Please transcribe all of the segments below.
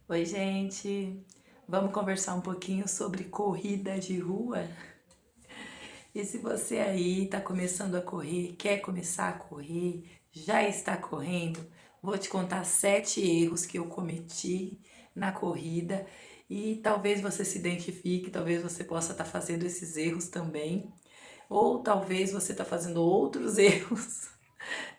Oi, gente. Vamos conversar um pouquinho sobre corrida de rua? E se você aí está começando a correr, quer começar a correr, já está correndo, vou te contar 7 erros que eu cometi na corrida e talvez você se identifique, talvez você possa estar fazendo esses erros também, ou talvez você está fazendo outros erros,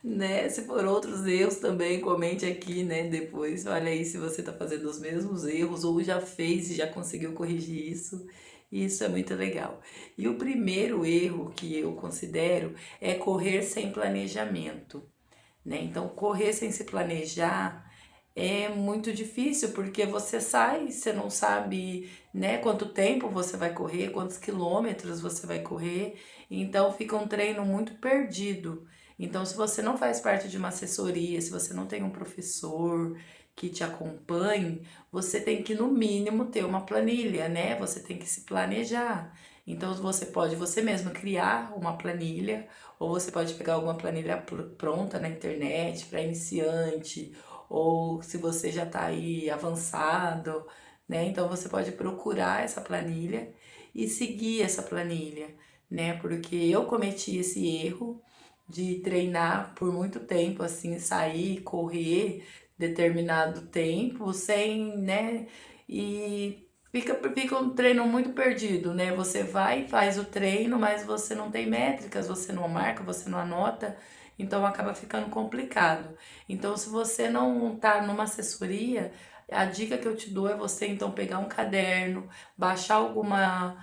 né? Se for outros erros também, comente aqui, né? Depois, olha aí se você está fazendo os mesmos erros ou já fez e já conseguiu corrigir isso. Isso é muito legal. E o primeiro erro que eu considero é correr sem planejamento, né? Então, correr sem se planejar é muito difícil porque você sai, você não sabe, né, quanto tempo você vai correr, quantos quilômetros você vai correr, então fica um treino muito perdido. Então, se você não faz parte de uma assessoria, se você não tem um professor que te acompanhe, você tem que, no mínimo, ter uma planilha, né? Você tem que se planejar. Então, você pode você mesmo criar uma planilha, ou você pode pegar alguma planilha pronta na internet para iniciante, ou se você já está aí avançado, né? Então você pode procurar essa planilha e seguir essa planilha, né? Porque eu cometi esse erro de treinar por muito tempo, assim, sair, correr determinado tempo sem, né? E fica um treino muito perdido, né? Você vai e faz o treino, mas você não tem métricas, você não marca, você não anota, então acaba ficando complicado. Então, se você não tá numa assessoria, a dica que eu te dou é você então pegar um caderno, baixar alguma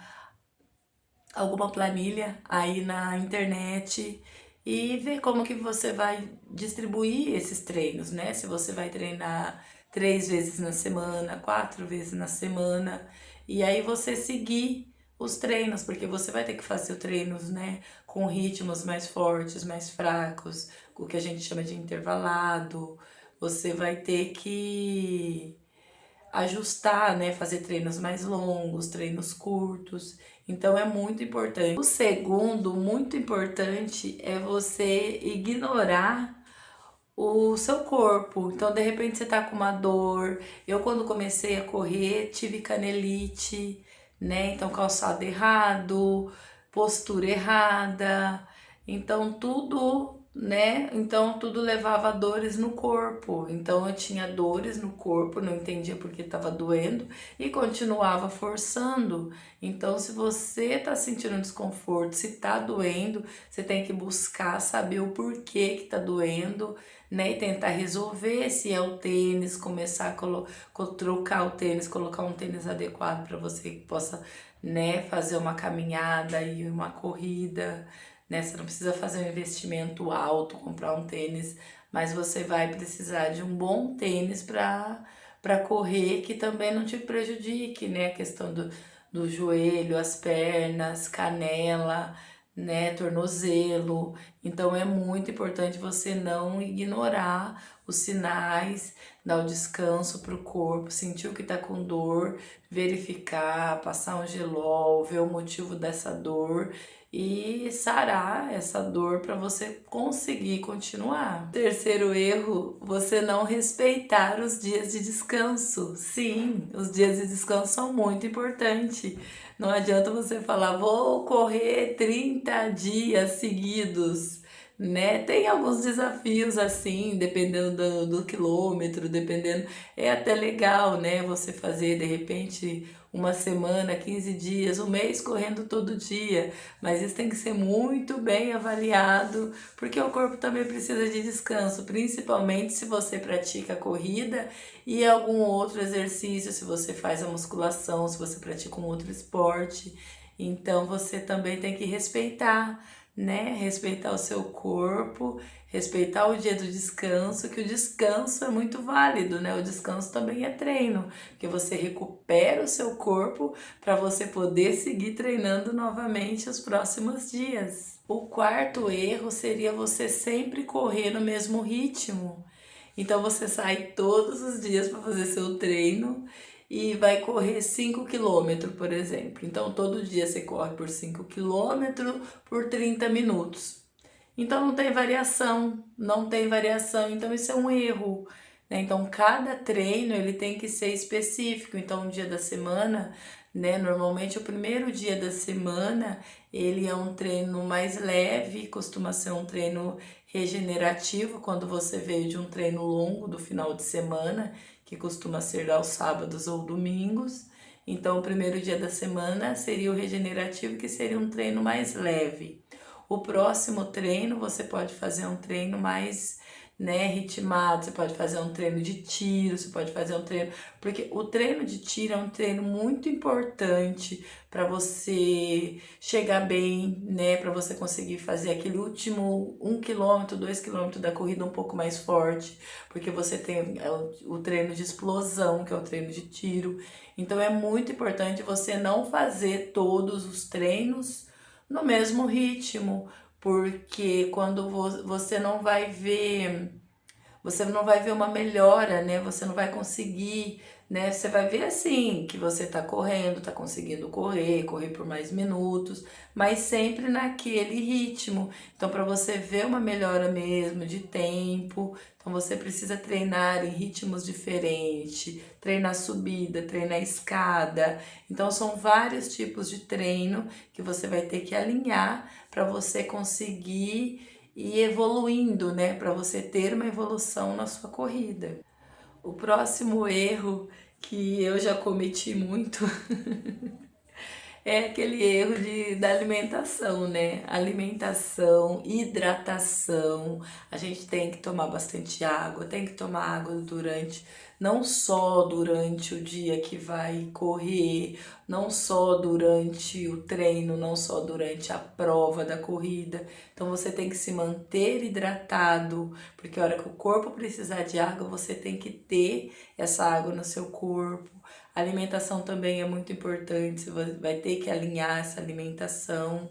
planilha aí na internet e ver como que você vai distribuir esses treinos, né? Se você vai treinar 3 vezes na semana, 4 vezes na semana, e aí você seguir os treinos, porque você vai ter que fazer os treinos, né, com ritmos mais fortes, mais fracos, o que a gente chama de intervalado. Você vai ter que ajustar, né, fazer treinos mais longos, treinos curtos. Então é muito importante. O segundo, muito importante, é você ignorar o seu corpo. Então, de repente, você tá com uma dor. Eu, quando comecei a correr, tive canelite, né? Então, calçado errado, postura errada. Então, tudo, né? Então, tudo levava a dores no corpo. Então, eu tinha dores no corpo, não entendia por que estava doendo e continuava forçando. Então, se você tá sentindo desconforto, se tá doendo, você tem que buscar saber o porquê que tá doendo, né? E tentar resolver se é o tênis, começar a trocar o tênis, colocar um tênis adequado para você que possa, né, fazer uma caminhada e uma corrida, né? Você não precisa fazer um investimento alto, comprar um tênis, mas você vai precisar de um bom tênis para correr que também não te prejudique, né? A questão do joelho, as pernas, canela, né, tornozelo. Então é muito importante você não ignorar os sinais, dar o descanso para o corpo, sentir o que está com dor, verificar, passar um gelol, ver o motivo dessa dor e sarar essa dor para você conseguir continuar. Terceiro erro, você não respeitar os dias de descanso. Sim, os dias de descanso são muito importantes. Não adianta você falar, vou correr 30 dias seguidos, né? Tem alguns desafios assim, dependendo do quilômetro, dependendo. É até legal, né? Você fazer de repente uma semana, 15 dias, um mês correndo todo dia, mas isso tem que ser muito bem avaliado, porque o corpo também precisa de descanso, principalmente se você pratica corrida e algum outro exercício, se você faz a musculação, se você pratica um outro esporte. Então você também tem que respeitar, né? Respeitar o seu corpo, respeitar o dia do descanso, que o descanso é muito válido, né? O descanso também é treino, porque você recupera o seu corpo para você poder seguir treinando novamente os próximos dias. O quarto erro seria você sempre correr no mesmo ritmo. Então você sai todos os dias para fazer seu treino e vai correr 5 quilômetros, por exemplo. Então todo dia você corre por 5 quilômetros por 30 minutos. Então não tem variação, não tem variação. Então isso é um erro, né? Então, cada treino ele tem que ser específico. Então, um dia da semana, né? Normalmente, o primeiro dia da semana ele é um treino mais leve, costuma ser um treino regenerativo quando você veio de um treino longo do final de semana, que costuma ser aos sábados ou domingos. Então, o primeiro dia da semana seria o regenerativo, que seria um treino mais leve. O próximo treino você pode fazer um treino mais, né, ritmado, você pode fazer um treino de tiro, você pode fazer um treino, porque o treino de tiro é um treino muito importante para você chegar bem, né, para você conseguir fazer aquele último 1 km, 2 km da corrida um pouco mais forte, porque você tem o treino de explosão, que é o treino de tiro. Então é muito importante você não fazer todos os treinos no mesmo ritmo, porque quando você não vai ver uma melhora, né? Você não vai conseguir, né? Você vai ver assim que você tá correndo, tá conseguindo correr por mais minutos, mas sempre naquele ritmo. Então, para você ver uma melhora mesmo de tempo, então você precisa treinar em ritmos diferentes, treinar subida, treinar escada. Então, são vários tipos de treino que você vai ter que alinhar para você conseguir e evoluindo, né, para você ter uma evolução na sua corrida. O próximo erro que eu já cometi muito é aquele erro da alimentação, né? Alimentação, hidratação. A gente tem que tomar bastante água, tem que tomar água durante, não só durante o dia que vai correr, não só durante o treino, não só durante a prova da corrida. Então você tem que se manter hidratado, porque a hora que o corpo precisar de água, você tem que ter essa água no seu corpo. A alimentação também é muito importante, você vai ter que alinhar essa alimentação.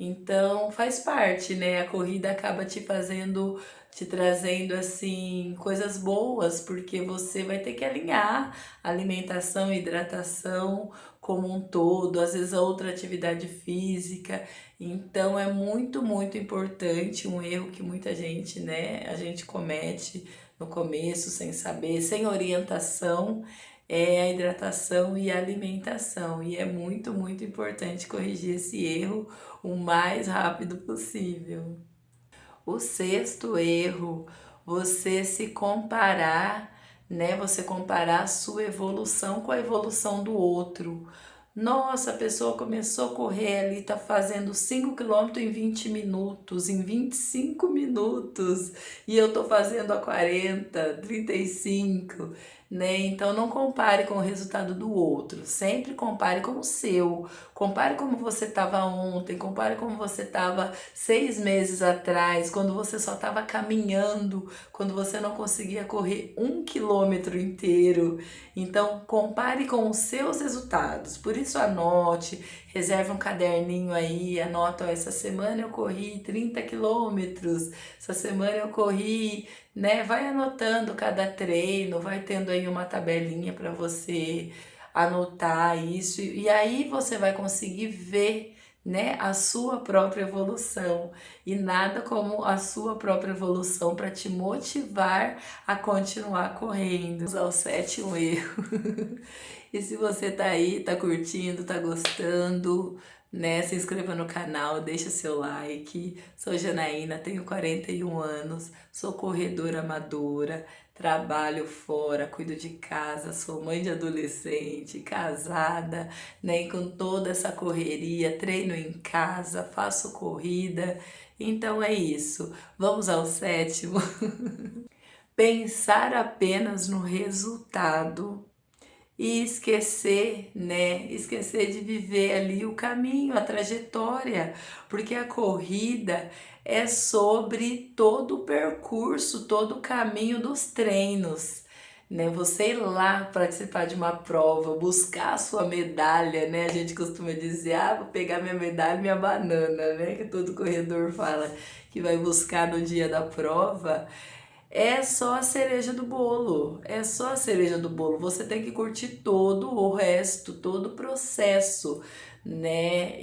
Então, faz parte, né? A corrida acaba te trazendo assim coisas boas, porque você vai ter que alinhar alimentação e hidratação como um todo, às vezes a outra atividade física. Então, é muito, muito importante, um erro que muita gente, né, a gente comete no começo sem saber, sem orientação, é a hidratação e a alimentação. E é muito, muito importante corrigir esse erro o mais rápido possível. O sexto erro, você se comparar, né? Você comparar a sua evolução com a evolução do outro. Nossa, a pessoa começou a correr ali, tá fazendo 5 km em 20 minutos, em 25 minutos, e eu tô fazendo a 40, 35, né? Então não compare com o resultado do outro, sempre compare com o seu. Compare como você estava ontem, compare como você estava 6 meses atrás, quando você só estava caminhando, quando você não conseguia correr 1 km inteiro. Então, compare com os seus resultados. Por isso, anote, reserve um caderninho aí, anota, ó, essa semana eu corri 30 quilômetros, essa semana eu corri, né? Vai anotando cada treino, vai tendo aí uma tabelinha para você anotar isso, e aí você vai conseguir ver, né, a sua própria evolução, e nada como a sua própria evolução para te motivar a continuar correndo. Vamos ao sétimo erro. E se você tá aí, tá curtindo, tá gostando, né, se inscreva no canal, deixa seu like. Sou Janaína, tenho 41 anos, sou corredora amadora, trabalho fora, cuido de casa, sou mãe de adolescente, casada, né, e com toda essa correria, treino em casa, faço corrida. Então é isso. Vamos ao sétimo. Pensar apenas no resultado e esquecer, né? Esquecer de viver ali o caminho, a trajetória, porque a corrida é sobre todo o percurso, todo o caminho dos treinos, né? Você ir lá participar de uma prova, buscar a sua medalha, né? A gente costuma dizer, ah, vou pegar minha medalha e minha banana, né? Que todo corredor fala que vai buscar no dia da prova. É só a cereja do bolo, é só a cereja do bolo. Você tem que curtir todo o resto, todo o processo, né?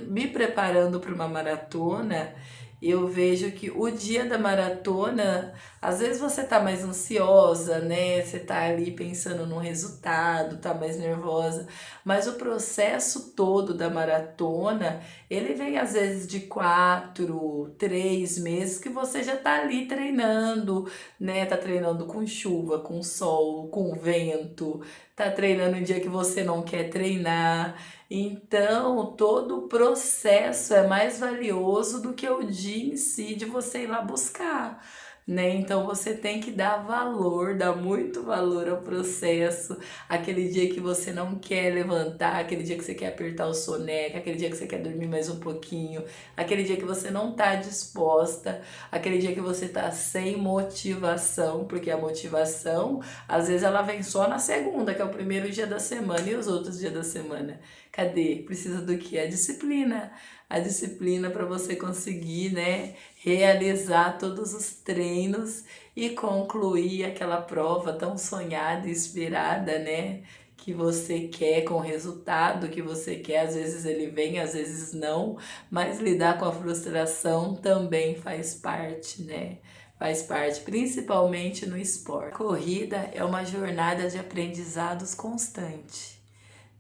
Me preparando para uma maratona, eu vejo que o dia da maratona Às vezes você tá mais ansiosa, né? Você tá ali pensando no resultado, tá mais nervosa, mas o processo todo da maratona, ele vem às vezes de 4, 3 meses que você já tá ali treinando, né? Tá treinando com chuva, com sol, com vento, tá treinando um dia que você não quer treinar. Então, todo o processo é mais valioso do que o dia em si de você ir lá buscar, né? Então você tem que dar valor, dar muito valor ao processo. Aquele dia que você não quer levantar, aquele dia que você quer apertar o soneca, aquele dia que você quer dormir mais um pouquinho, aquele dia que você não tá disposta, aquele dia que você tá sem motivação, porque a motivação, às vezes ela vem só na segunda, que é o primeiro dia da semana e os outros dias da semana. Cadê? Precisa do que? A disciplina. A disciplina para você conseguir, né, realizar todos os treinos e concluir aquela prova tão sonhada e esperada, né? Que você quer, com o resultado que você quer. Às vezes ele vem, às vezes não, mas lidar com a frustração também faz parte, né? Faz parte, principalmente no esporte. A corrida é uma jornada de aprendizados constante,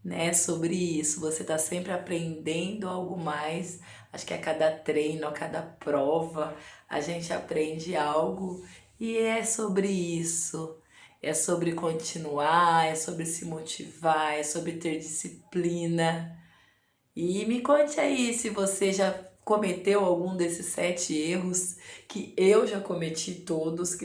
né? Sobre isso, você tá sempre aprendendo algo mais. Acho que a cada treino, a cada prova, a gente aprende algo e é sobre isso. É sobre continuar, é sobre se motivar, é sobre ter disciplina. E me conte aí se você já cometeu algum desses 7 erros, que eu já cometi todos,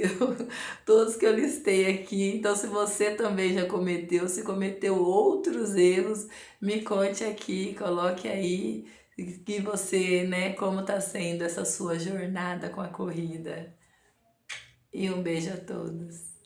todos que eu listei aqui. Então, se você também já cometeu, se cometeu outros erros, me conte aqui, coloque aí que você, né, como tá sendo essa sua jornada com a corrida. E um beijo a todos.